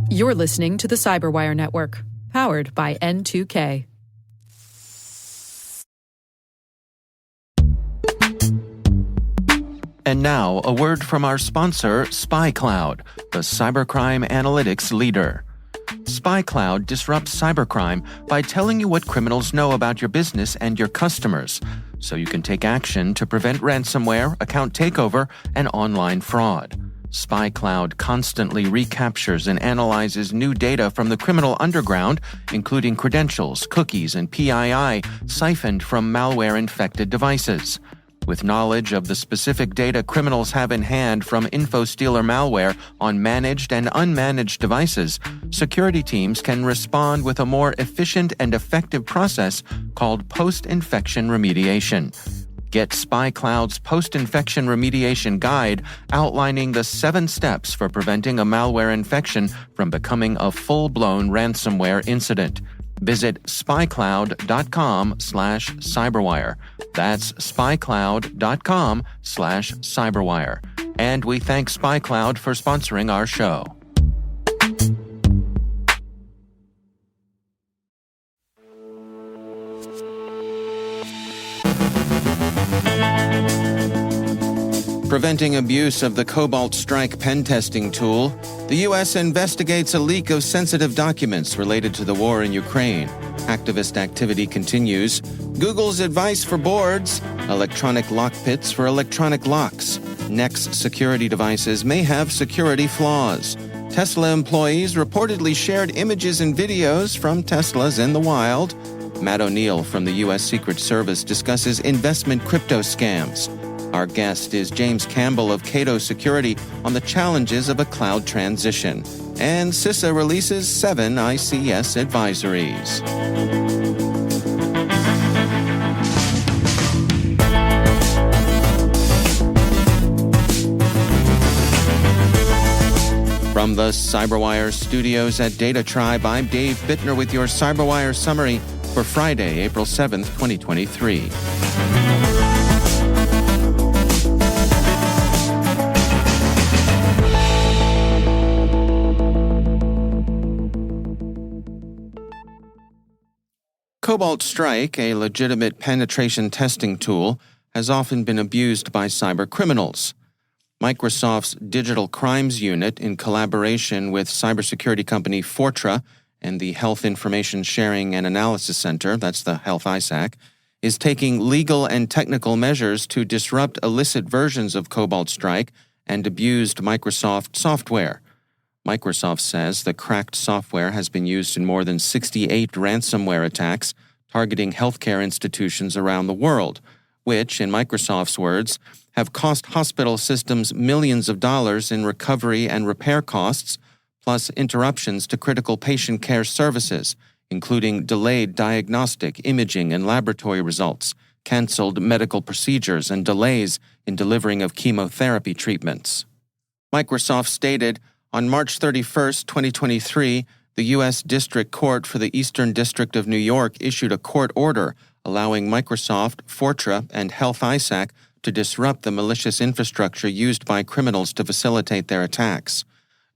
You're listening to the CyberWire Network, powered by N2K. And now, a word from our sponsor, SpyCloud, the cybercrime analytics leader. SpyCloud disrupts cybercrime by telling you what criminals know about your business and your customers, so you can take action to prevent ransomware, account takeover, and online fraud. SpyCloud constantly recaptures and analyzes new data from the criminal underground, including credentials, cookies, and PII siphoned from malware-infected devices. With knowledge of the specific data criminals have in hand from InfoStealer malware on managed and unmanaged devices, security teams can respond with a more efficient and effective process called post-infection remediation. Get SpyCloud's post-infection remediation guide outlining the 7 steps for preventing a malware infection from becoming a full-blown ransomware incident. Visit spycloud.com/cyberwire. That's spycloud.com/cyberwire. And we thank SpyCloud for sponsoring our show. Preventing abuse of the Cobalt Strike pentesting tool, the U.S. investigates a leak of sensitive documents related to the war in Ukraine. Hacktivist activity continues. Google's advice for boards, electronic lockpicks for electronic locks. Nexx security devices may have security flaws. Tesla employees reportedly shared images and videos from Teslas in the wild. Matt O'Neill from the U.S. Secret Service discusses investment crypto scams. Our guest is James Campbell of Cado Security on the challenges of a cloud transition. And CISA releases 7 ICS advisories. From the CyberWire studios at Data Tribe, I'm Dave Bittner with your CyberWire summary for Friday, April 7th, 2023. Cobalt Strike, a legitimate penetration testing tool, has often been abused by cybercriminals. Microsoft's Digital Crimes Unit, in collaboration with cybersecurity company Fortra and the Health Information Sharing and Analysis Center, that's the Health ISAC, is taking legal and technical measures to disrupt illicit versions of Cobalt Strike and abused Microsoft software. Microsoft says the cracked software has been used in more than 68 ransomware attacks targeting healthcare institutions around the world, which, in Microsoft's words, have cost hospital systems millions of dollars in recovery and repair costs, plus interruptions to critical patient care services, including delayed diagnostic, imaging, and laboratory results, canceled medical procedures, and delays in delivering of chemotherapy treatments. Microsoft stated, on March 31, 2023, the U.S. District Court for the Eastern District of New York issued a court order allowing Microsoft, Fortra, and Health ISAC to disrupt the malicious infrastructure used by criminals to facilitate their attacks.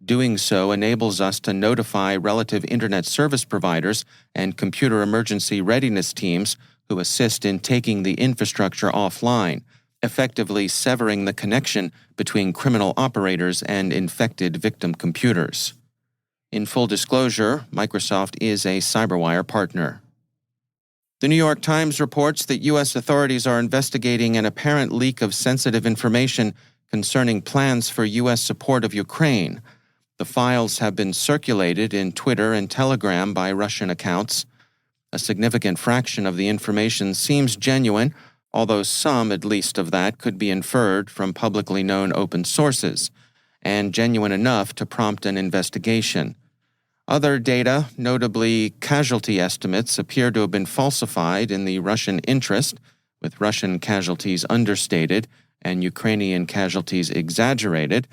Doing so enables us to notify relative internet service providers and computer emergency readiness teams who assist in taking the infrastructure offline, effectively severing the connection between criminal operators and infected victim computers. In full disclosure, Microsoft is a CyberWire partner. The New York Times reports that U.S. authorities are investigating an apparent leak of sensitive information concerning plans for U.S. support of Ukraine. The files have been circulated in Twitter and Telegram by Russian accounts. A significant fraction of the information seems genuine, although some, at least, of that could be inferred from publicly known open sources, and genuine enough to prompt an investigation. Other data, notably casualty estimates, appear to have been falsified in the Russian interest, with Russian casualties understated and Ukrainian casualties exaggerated,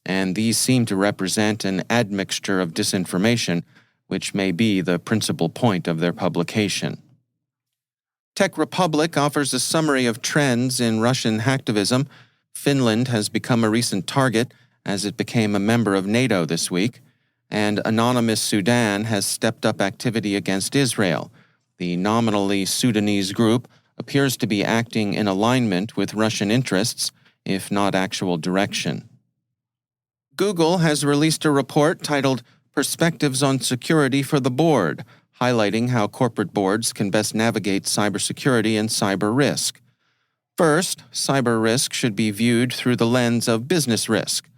and these seem to represent an admixture of disinformation, which may be the principal point of their publication. Tech Republic offers a summary of trends in Russian hacktivism. Finland has become a recent target, as it became a member of NATO this week, and Anonymous Sudan has stepped up activity against Israel. The nominally Sudanese group appears to be acting in alignment with Russian interests, if not actual direction. Google has released a report titled Perspectives on Security for the Board, highlighting how corporate boards can best navigate cybersecurity and cyber risk. First, cyber risk should be viewed through the lens of business risk.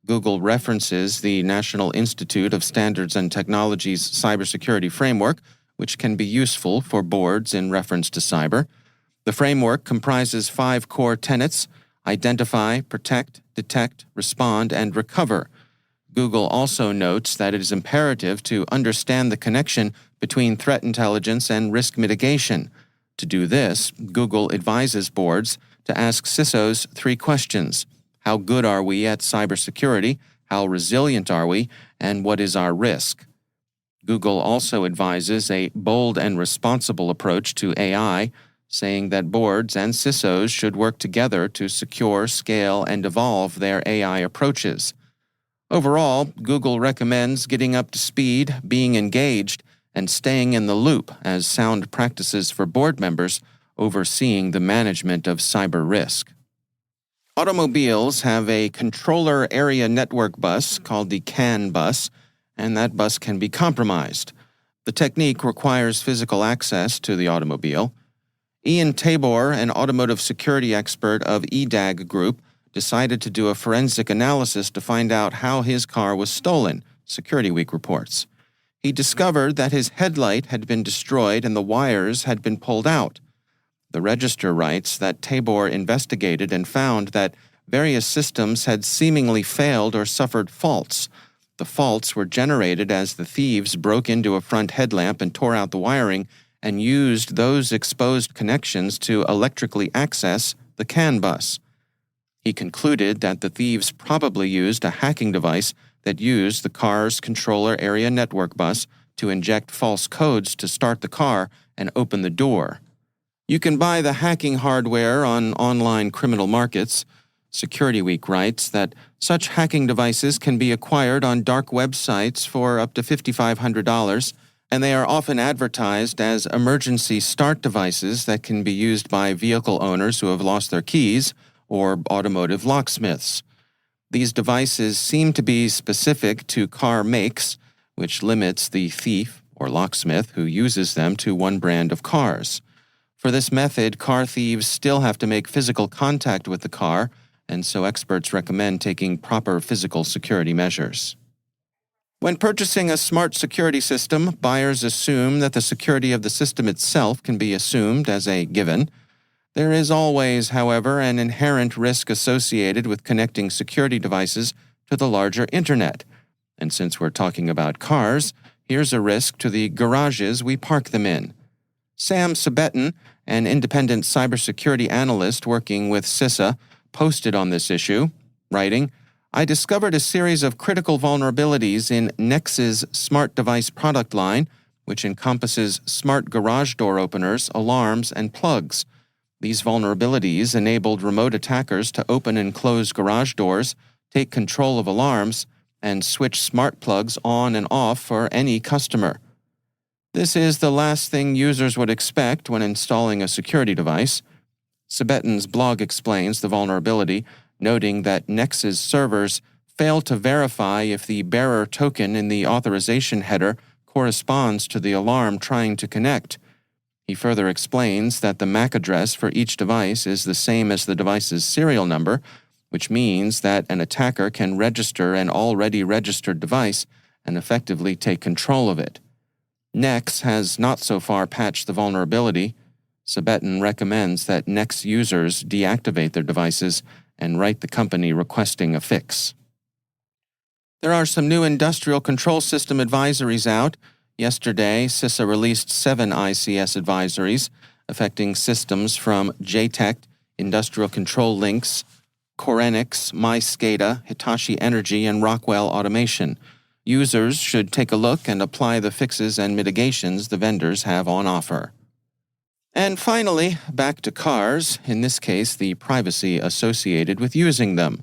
Google references the National Institute of Standards and Technology's cybersecurity framework, which can be useful for boards in reference to cyber. The framework comprises 5 core tenets: identify, protect, detect, respond, and recover. Google also notes that it is imperative to understand the connection between threat intelligence and risk mitigation. To do this, Google advises boards to ask CISOs 3 questions. How good are we at cybersecurity? How resilient are we? And what is our risk? Google also advises a bold and responsible approach to AI, saying that boards and CISOs should work together to secure, scale, and evolve their AI approaches. Overall, Google recommends getting up to speed, being engaged, and staying in the loop as sound practices for board members overseeing the management of cyber risk. Automobiles have a controller area network bus called the CAN bus, and that bus can be compromised. The technique requires physical access to the automobile. Ian Tabor, an automotive security expert of EDAG Group, decided to do a forensic analysis to find out how his car was stolen, Security Week reports. He discovered that his headlight had been destroyed and the wires had been pulled out. The Register writes that Tabor investigated and found that various systems had seemingly failed or suffered faults. The faults were generated as the thieves broke into a front headlamp and tore out the wiring and used those exposed connections to electrically access the CAN bus. He concluded that the thieves probably used a hacking device that used the car's controller area network bus to inject false codes to start the car and open the door. You can buy the hacking hardware on online criminal markets. Security Week writes that such hacking devices can be acquired on dark websites for up to $5,500, and they are often advertised as emergency start devices that can be used by vehicle owners who have lost their keys or automotive locksmiths. These devices seem to be specific to car makes, which limits the thief or locksmith who uses them to one brand of cars. For this method, car thieves still have to make physical contact with the car, and so experts recommend taking proper physical security measures. When purchasing a smart security system, buyers assume that the security of the system itself can be assumed as a given. There is always, however, an inherent risk associated with connecting security devices to the larger internet. And since we're talking about cars, here's a risk to the garages we park them in. Sam Sabetan, an independent cybersecurity analyst working with CISA, posted on this issue, writing, "I discovered a series of critical vulnerabilities in Nexx's smart device product line, which encompasses smart garage door openers, alarms, and plugs. These vulnerabilities enabled remote attackers to open and close garage doors, take control of alarms, and switch smart plugs on and off for any customer. This is the last thing users would expect when installing a security device." Sabetan's blog explains the vulnerability, noting that Nexx's servers fail to verify if the bearer token in the authorization header corresponds to the alarm trying to connect. He further explains that the MAC address for each device is the same as the device's serial number, which means that an attacker can register an already registered device and effectively take control of it. Nexx has not so far patched the vulnerability. Sabetan recommends that Nexx users deactivate their devices and write the company requesting a fix. There are some new industrial control system advisories out. Yesterday, CISA released 7 ICS advisories affecting systems from JTEC, Industrial Control Links, Corenix, MySCADA, Hitachi Energy, and Rockwell Automation. Users should take a look and apply the fixes and mitigations the vendors have on offer. And finally, back to cars, in this case the privacy associated with using them.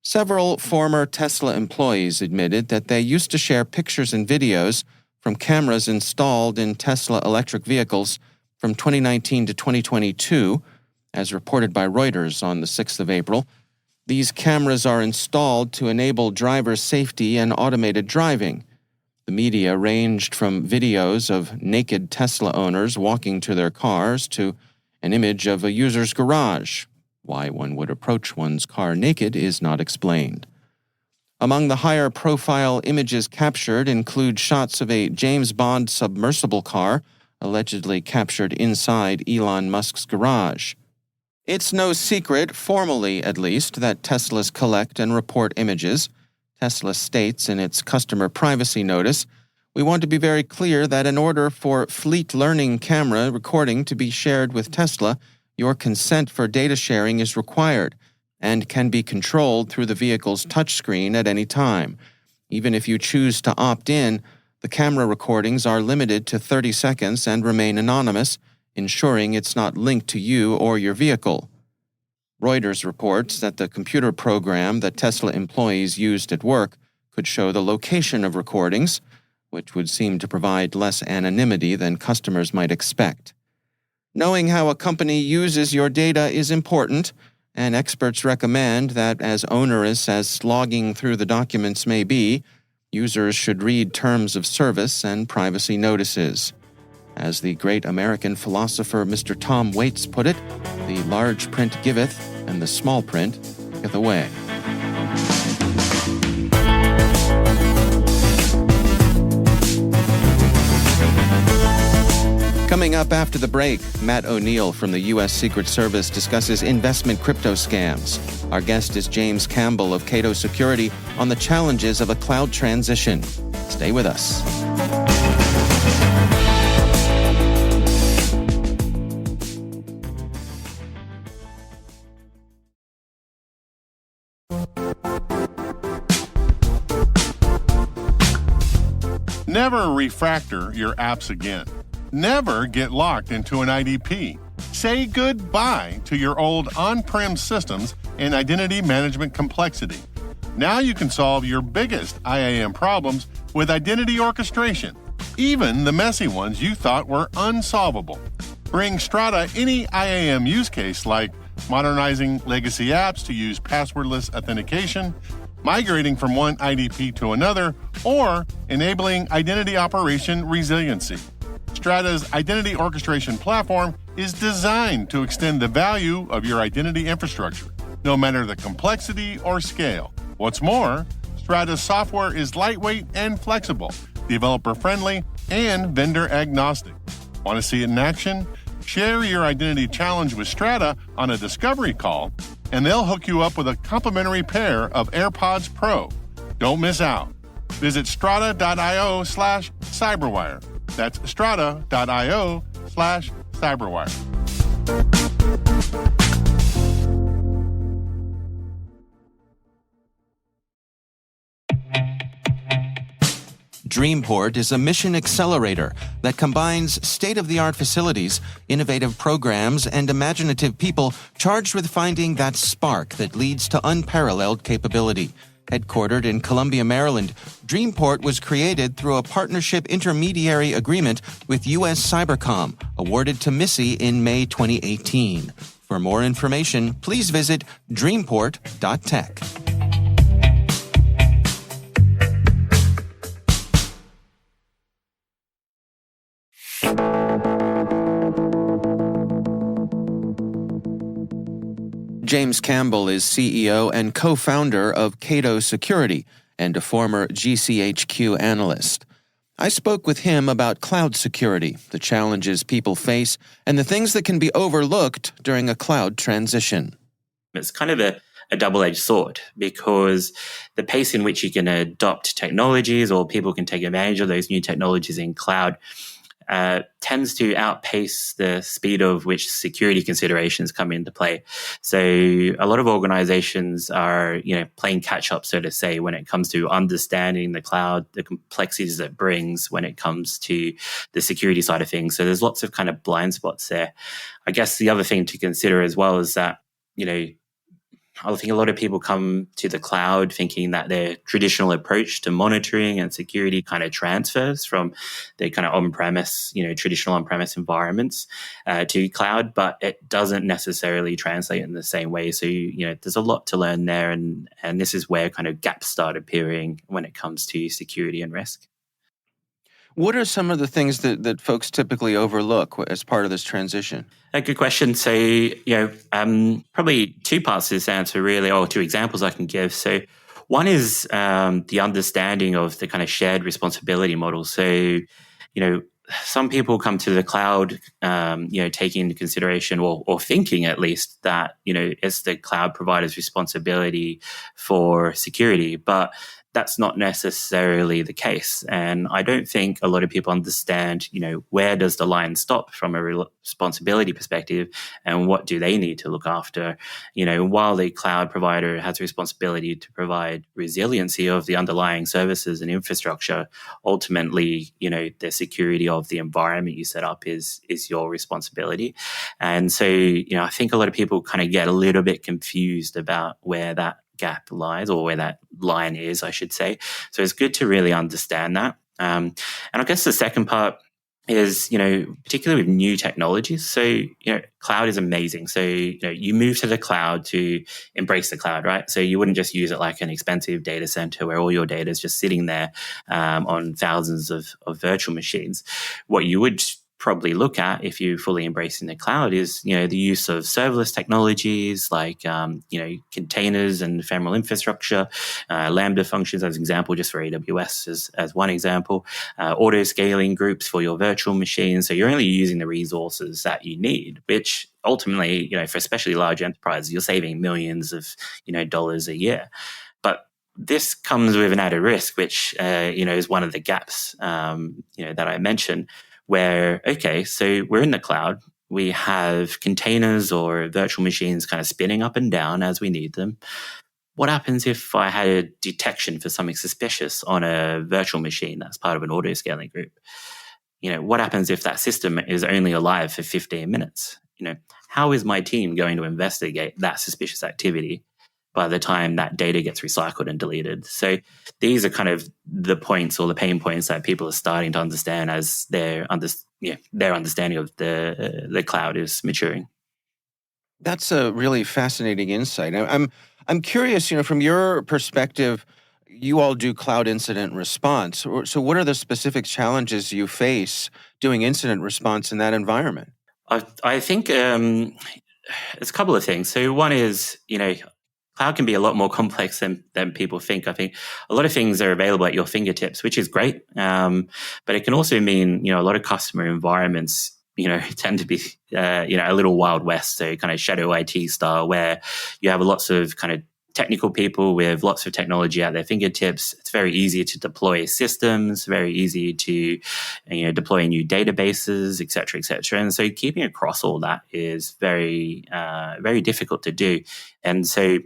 Several former Tesla employees admitted that they used to share pictures and videos from cameras installed in Tesla electric vehicles from 2019 to 2022, as reported by Reuters on the 6th of April. These cameras are installed to enable driver safety and automated driving. The media ranged from videos of naked Tesla owners walking to their cars to an image of a user's garage. Why one would approach one's car naked is not explained. Among the higher-profile images captured include shots of a James Bond submersible car allegedly captured inside Elon Musk's garage. It's no secret, formally at least, that Teslas collect and report images. Tesla states in its customer privacy notice, "We want to be very clear that in order for fleet learning camera recording to be shared with Tesla, your consent for data sharing is required and can be controlled through the vehicle's touchscreen at any time. Even if you choose to opt in, the camera recordings are limited to 30 seconds and remain anonymous, ensuring it's not linked to you or your vehicle." Reuters reports that the computer program that Tesla employees used at work could show the location of recordings, which would seem to provide less anonymity than customers might expect. Knowing how a company uses your data is important, and experts recommend that, as onerous as slogging through the documents may be, users should read terms of service and privacy notices. As the great American philosopher Mr. Tom Waits put it, the large print giveth, and the small print taketh away. Coming up after the break, Matt O'Neill from the U.S. Secret Service discusses investment crypto scams. Our guest is James Campbell of Cado Security on the challenges of a cloud transition. Stay with us. Never refactor your apps again. Never get locked into an IDP. Say goodbye to your old on-prem systems and identity management complexity. Now you can solve your biggest IAM problems with identity orchestration, even the messy ones you thought were unsolvable. Bring Strata any IAM use case like modernizing legacy apps to use passwordless authentication, migrating from one IDP to another, or enabling identity operation resiliency. Strata's identity orchestration platform is designed to extend the value of your identity infrastructure, no matter the complexity or scale. What's more, Strata's software is lightweight and flexible, developer-friendly, and vendor-agnostic. Want to see it in action? Share your identity challenge with Strata on a discovery call, and they'll hook you up with a complimentary pair of AirPods Pro. Don't miss out. Visit strata.io/cyberwire. That's strata.io/cyberwire. Dreamport is a mission accelerator that combines state-of-the-art facilities, innovative programs, and imaginative people charged with finding that spark that leads to unparalleled capability. Headquartered in Columbia, Maryland, Dreamport was created through a partnership intermediary agreement with U.S. Cybercom, awarded to Missy in May 2018. For more information, please visit dreamport.tech. James Campbell is CEO and co-founder of Cado Security and a former GCHQ analyst. I spoke with him about cloud security, the challenges people face, and the things that can be overlooked during a cloud transition. It's kind of a double-edged sword because the pace in which you can adopt technologies or people can take advantage of those new technologies in cloud tends to outpace the speed of which security considerations come into play. So a lot of organizations are, playing catch up, so to say, when it comes to understanding the cloud, the complexities it brings when it comes to the security side of things. So there's lots of kind of blind spots there. I guess the other thing to consider as well is that, I think a lot of people come to the cloud thinking that their traditional approach to monitoring and security kind of transfers from their kind of on-premise, traditional on-premise environments to cloud, but it doesn't necessarily translate in the same way. So, there's a lot to learn there, and this is where kind of gaps start appearing when it comes to security and risk. What are some of the things that folks typically overlook as part of this transition? A good question. So, probably two parts to this answer, really, or two examples I can give. So, one is the understanding of the kind of shared responsibility model. So, some people come to the cloud, taking into consideration or thinking at least that, it's the cloud provider's responsibility for security. But that's not necessarily the case. And I don't think a lot of people understand, where does the line stop from a responsibility perspective and what do they need to look after? While the cloud provider has a responsibility to provide resiliency of the underlying services and infrastructure, ultimately, the security of the environment you set up is your responsibility. And so, I think a lot of people kind of get a little bit confused about where that gap lies, or where that line is, I should say. So it's good to really understand that. And I guess the second part is, particularly with new technologies. So, cloud is amazing. So, you move to the cloud to embrace the cloud, right? So you wouldn't just use it like an expensive data center where all your data is just sitting there on thousands of virtual machines. What you would probably look at if you fully embracing the cloud is, the use of serverless technologies like, containers and ephemeral infrastructure, Lambda functions as an example, just for AWS as one example, auto scaling groups for your virtual machines. So you're only using the resources that you need, which ultimately, for especially large enterprises, you're saving millions of, dollars a year. But this comes with an added risk, which, is one of the gaps, that I mentioned, where, okay, so we're in the cloud, we have containers or virtual machines kind of spinning up and down as we need them. What happens if I had a detection for something suspicious on a virtual machine that's part of an auto scaling group? What happens if that system is only alive for 15 minutes? How is my team going to investigate that suspicious activity by the time that data gets recycled and deleted? So these are kind of the points or the pain points that people are starting to understand as their understanding of the cloud is maturing. That's a really fascinating insight. I'm curious, from your perspective, you all do cloud incident response. So what are the specific challenges you face doing incident response in that environment? I think it's a couple of things. So one is, cloud can be a lot more complex than people think. I think a lot of things are available at your fingertips, which is great. But it can also mean, a lot of customer environments, tend to be, a little Wild West, so kind of shadow IT style, where you have lots of kind of technical people with lots of technology at their fingertips. It's very easy to deploy systems, very easy to, deploy new databases, et cetera, et cetera. And so keeping across all that is very, very difficult to do. And so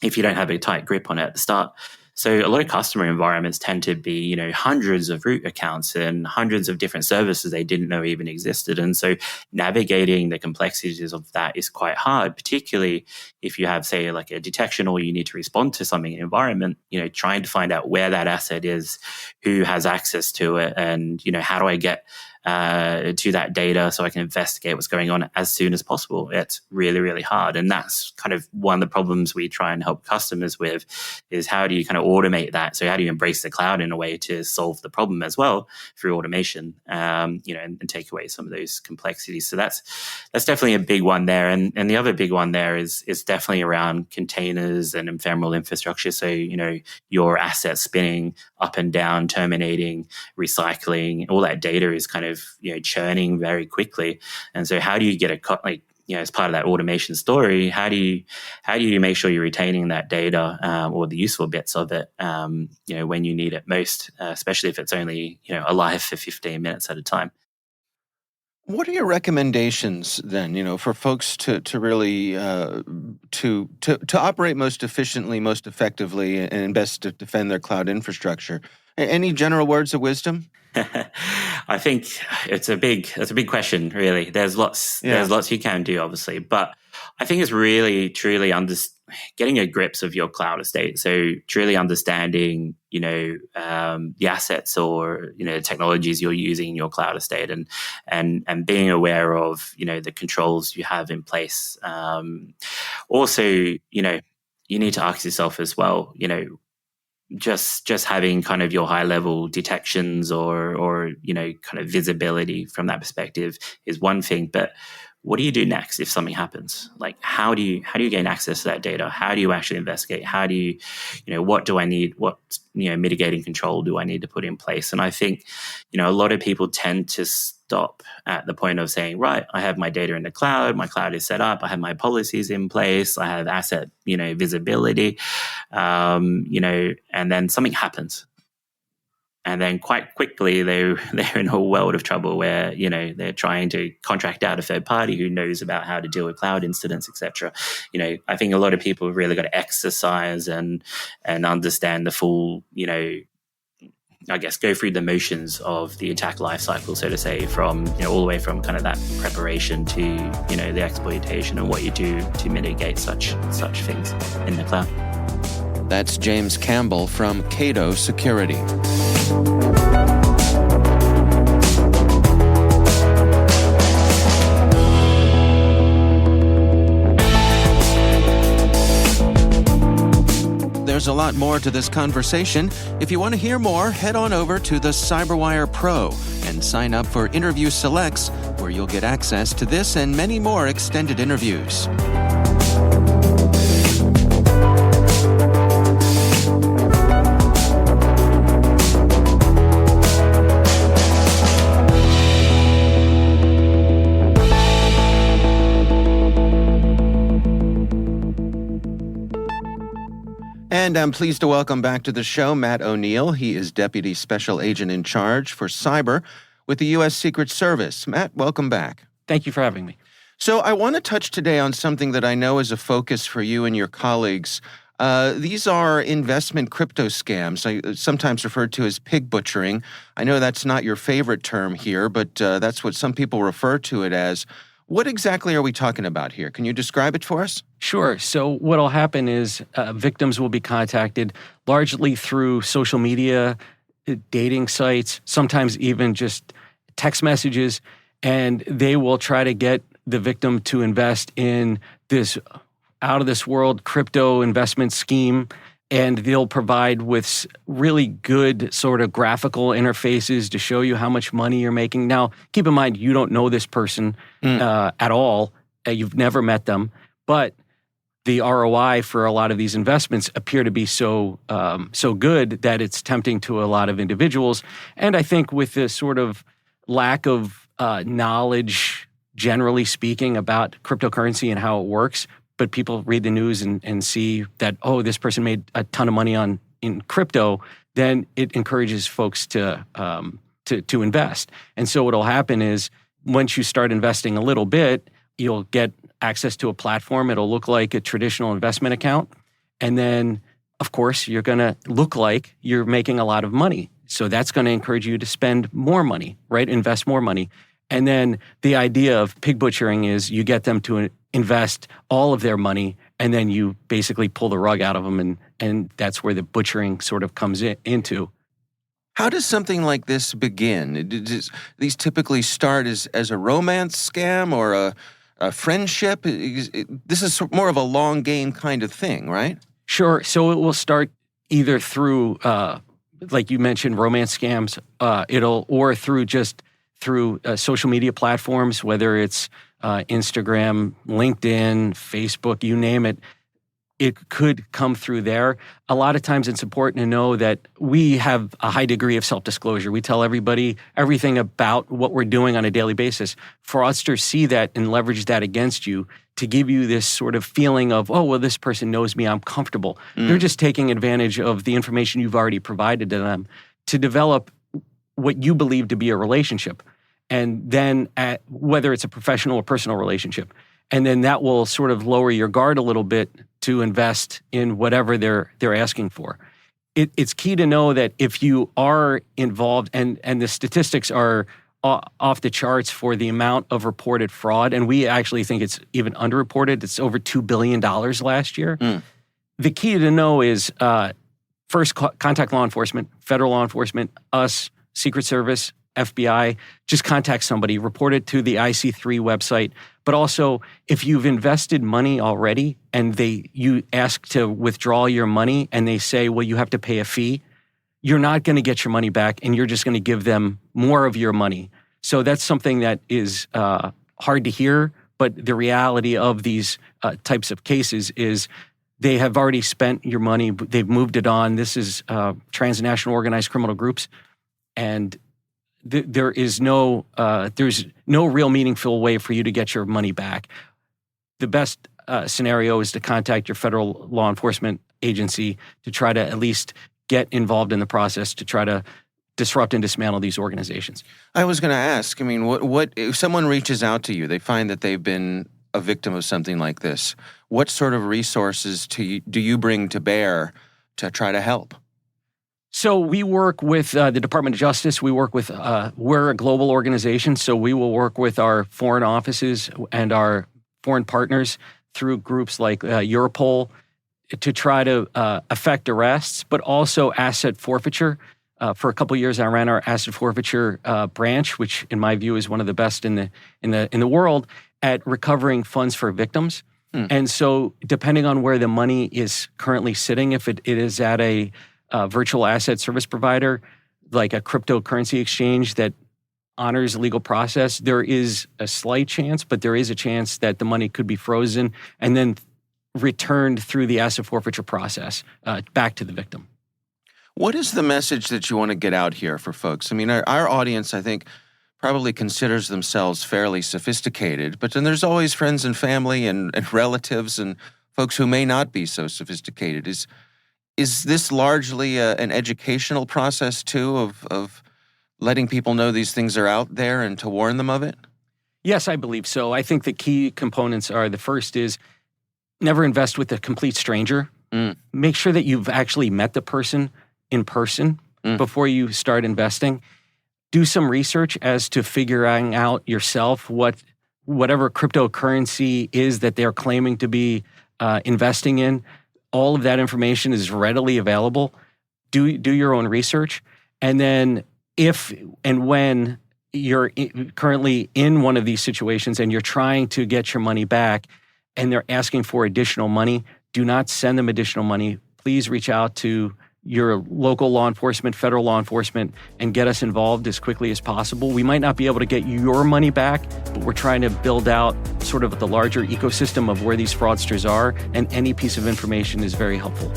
if you don't have a tight grip on it at the start. So a lot of customer environments tend to be, hundreds of root accounts and hundreds of different services they didn't know even existed. And so navigating the complexities of that is quite hard, particularly if you have, say, like a detection or you need to respond to something in the environment, trying to find out where that asset is, who has access to it, and, how do I get to that data so I can investigate what's going on as soon as possible. It's really, really hard. And that's kind of one of the problems we try and help customers with, is how do you kind of automate that? So how do you embrace the cloud in a way to solve the problem as well through automation, and take away some of those complexities. So that's definitely a big one there. And the other big one there is definitely around containers and ephemeral infrastructure. So, your assets spinning up and down, terminating, recycling, all that data is kind of, churning very quickly. And so how do you get as part of that automation story, how do you make sure you're retaining that data or the useful bits of it, when you need it most, especially if it's only, alive for 15 minutes at a time. What are your recommendations then, for folks to really to operate most efficiently, most effectively, and best to defend their cloud infrastructure? Any general words of wisdom? I think it's a big question, really. There's lots you can do, obviously, but I think it's really, truly getting a grips of your cloud estate. So truly understanding, the assets or, technologies you're using in your cloud estate and being aware of, the controls you have in place. Also, you need to ask yourself as well, just having kind of your high level detections or kind of visibility from that perspective is one thing, but what do you do next if something happens? Like, how do you gain access to that data? How do you actually investigate? How do you, what do I need? What, mitigating control do I need to put in place? And I think, a lot of people tend to stop at the point of saying, right, I have my data in the cloud, my cloud is set up, I have my policies in place, I have asset, visibility, and then something happens. And then quite quickly, they're in a world of trouble where, they're trying to contract out a third party who knows about how to deal with cloud incidents, etc. I think a lot of people have really got to exercise and understand the full, I guess, go through the motions of the attack lifecycle, so to say, from, all the way from kind of that preparation to, the exploitation and what you do to mitigate such things in the cloud. That's James Campbell from Cado Security. There's a lot more to this conversation. If you want to hear more, head on over to the CyberWire Pro and sign up for Interview Selects, where you'll get access to this and many more extended interviews. And I'm pleased to welcome back to the show Matt O'Neill. He is Deputy Special Agent in Charge for Cyber with the U.S. Secret Service. Matt, welcome back. Thank you for having me. So I want to touch today on something that I know is a focus for you and your colleagues. These are investment crypto scams, sometimes referred to as pig butchering. I know that's not your favorite term here, but that's what some people refer to it as. What exactly are we talking about here? Can you describe it for us? Sure. So what will happen is victims will be contacted largely through social media, dating sites, sometimes even just text messages, and they will try to get the victim to invest in this out-of-this-world crypto investment scheme, and they'll provide with really good sort of graphical interfaces to show you how much money you're making. Now, keep in mind, you don't know this person at all. You've never met them. But the ROI for a lot of these investments appear to be so good that it's tempting to a lot of individuals. And I think with this sort of lack of knowledge, generally speaking, about cryptocurrency and how it works, but people read the news and see that, oh, this person made a ton of money in crypto, then it encourages folks to invest. And so what'll happen is once you start investing a little bit, you'll get access to a platform. It'll look like a traditional investment account. And then, of course, you're going to look like you're making a lot of money. So that's going to encourage you to spend more money, right? Invest more money. And then the idea of pig butchering is you get them to invest all of their money, and then you basically pull the rug out of them, and that's where the butchering sort of comes into. How does something like this begin? These typically start as a romance scam or a friendship? This is more of a long game kind of thing, right? Sure. So it will start either through, like you mentioned, romance scams, through social media platforms, whether it's Instagram, LinkedIn, Facebook, you name it. It could come through there. A lot of times it's important to know that we have a high degree of self-disclosure. We tell everybody everything about what we're doing on a daily basis. Fraudsters see that and leverage that against you to give you this sort of feeling of, oh, well, this person knows me, I'm comfortable. They're just taking advantage of the information you've already provided to them to develop what you believe to be a relationship. And then whether it's a professional or personal relationship. And then that will sort of lower your guard a little bit to invest in whatever they're asking for. It's key to know that if you are involved, and the statistics are off the charts for the amount of reported fraud, and we actually think it's even underreported. It's over $2 billion last year. The key to know is first, contact law enforcement, federal law enforcement, us, Secret Service, FBI. Just contact somebody, report it to the IC3 website. But also, if you've invested money already and you ask to withdraw your money and they say, well, you have to pay a fee, you're not going to get your money back and you're just going to give them more of your money. So that's something that is hard to hear, but the reality of these types of cases is they have already spent your money, they've moved it on. This is transnational organized criminal groups, and there's no real meaningful way for you to get your money back. The best scenario is to contact your federal law enforcement agency to try to at least get involved in the process to try to disrupt and dismantle these organizations. I was going to ask, I mean, what if someone reaches out to you, they find that they've been a victim of something like this, what sort of resources do you bring to bear to try to help? So we work with the Department of Justice. We work with, we're a global organization, so we will work with our foreign offices and our foreign partners through groups like Europol to try to effect arrests, but also asset forfeiture. For a couple of years, I ran our asset forfeiture branch, which in my view is one of the best in the world at recovering funds for victims. And so depending on where the money is currently sitting, if it is at a virtual asset service provider, like a cryptocurrency exchange that honors legal process, there is a slight chance, but there is a chance that the money could be frozen and then returned through the asset forfeiture process back to the victim. What is the message that you want to get out here for folks? I mean, our audience, I think, probably considers themselves fairly sophisticated, but then there's always friends and family and relatives and folks who may not be so sophisticated. Is this largely an educational process, too, of letting people know these things are out there and to warn them of it? Yes, I believe so. I think the key components are, the first is never invest with a complete stranger. Make sure that you've actually met the person in person before you start investing. Do some research as to figuring out yourself whatever cryptocurrency is that they're claiming to be investing in. All of that information is readily available. Do your own research. And then if and when you're currently in one of these situations and you're trying to get your money back and they're asking for additional money, do not send them additional money. Please reach out to your local law enforcement, federal law enforcement, and get us involved as quickly as possible. We might not be able to get your money back, but we're trying to build out sort of the larger ecosystem of where these fraudsters are, and any piece of information is very helpful.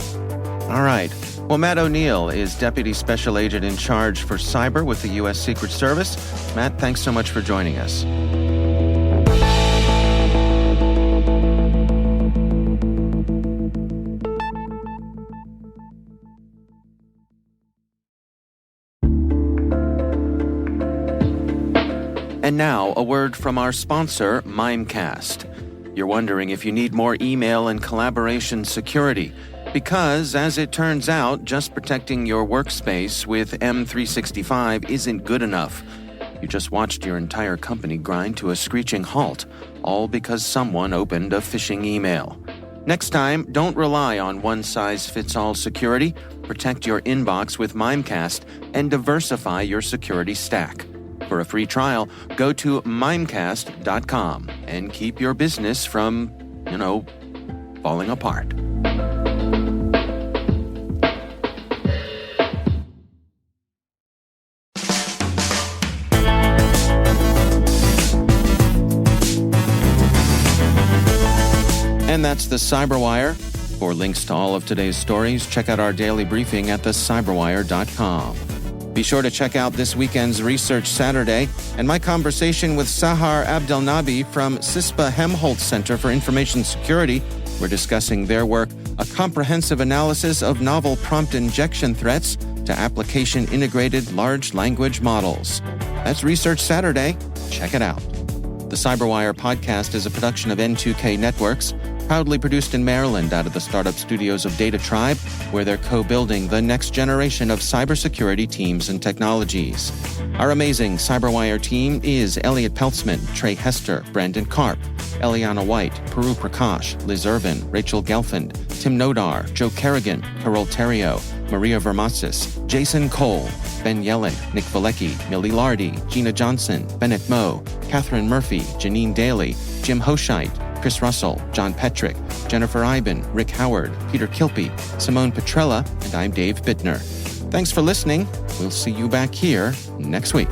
All right. Well, Matt O'Neill is Deputy Special Agent in Charge for Cyber with the U.S. Secret Service. Matt, thanks so much for joining us. And now, a word from our sponsor, Mimecast. You're wondering if you need more email and collaboration security, because, as it turns out, just protecting your workspace with M365 isn't good enough. You just watched your entire company grind to a screeching halt, all because someone opened a phishing email. Next time, don't rely on one-size-fits-all security. Protect your inbox with Mimecast and diversify your security stack. For a free trial, go to mimecast.com and keep your business from, falling apart. And that's the CyberWire. For links to all of today's stories, check out our daily briefing at thecyberwire.com. Be sure to check out this weekend's Research Saturday and my conversation with Sahar Abdelnabi from CISA Helmholtz Center for Information Security. We're discussing their work, a comprehensive analysis of novel prompt injection threats to application-integrated large language models. That's Research Saturday. Check it out. The CyberWire podcast is a production of N2K Networks. Proudly produced in Maryland out of the startup studios of Data Tribe, where they're co-building the next generation of cybersecurity teams and technologies. Our amazing CyberWire team is Elliot Peltzman, Trey Hester, Brandon Karp, Eliana White, Peru Prakash, Liz Irvin, Rachel Gelfand, Tim Nodar, Joe Kerrigan, Carol Terrio, Maria Vermasis, Jason Cole, Ben Yellen, Nick Valecki, Millie Lardy, Gina Johnson, Bennett Moe, Catherine Murphy, Janine Daly, Jim Hoshite, Chris Russell, John Petrick, Jennifer Iben, Rick Howard, Peter Kilpie, Simone Petrella, and I'm Dave Bittner. Thanks for listening. We'll see you back here next week.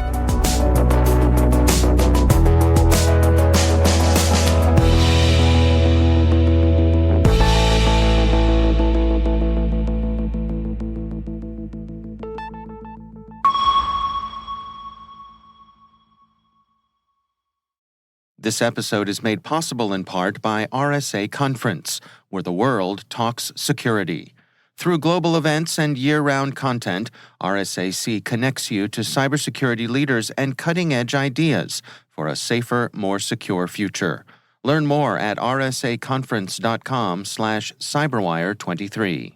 This episode is made possible in part by RSA Conference, where the world talks security. Through global events and year-round content, RSAC connects you to cybersecurity leaders and cutting-edge ideas for a safer, more secure future. Learn more at rsaconference.com/cyberwire23.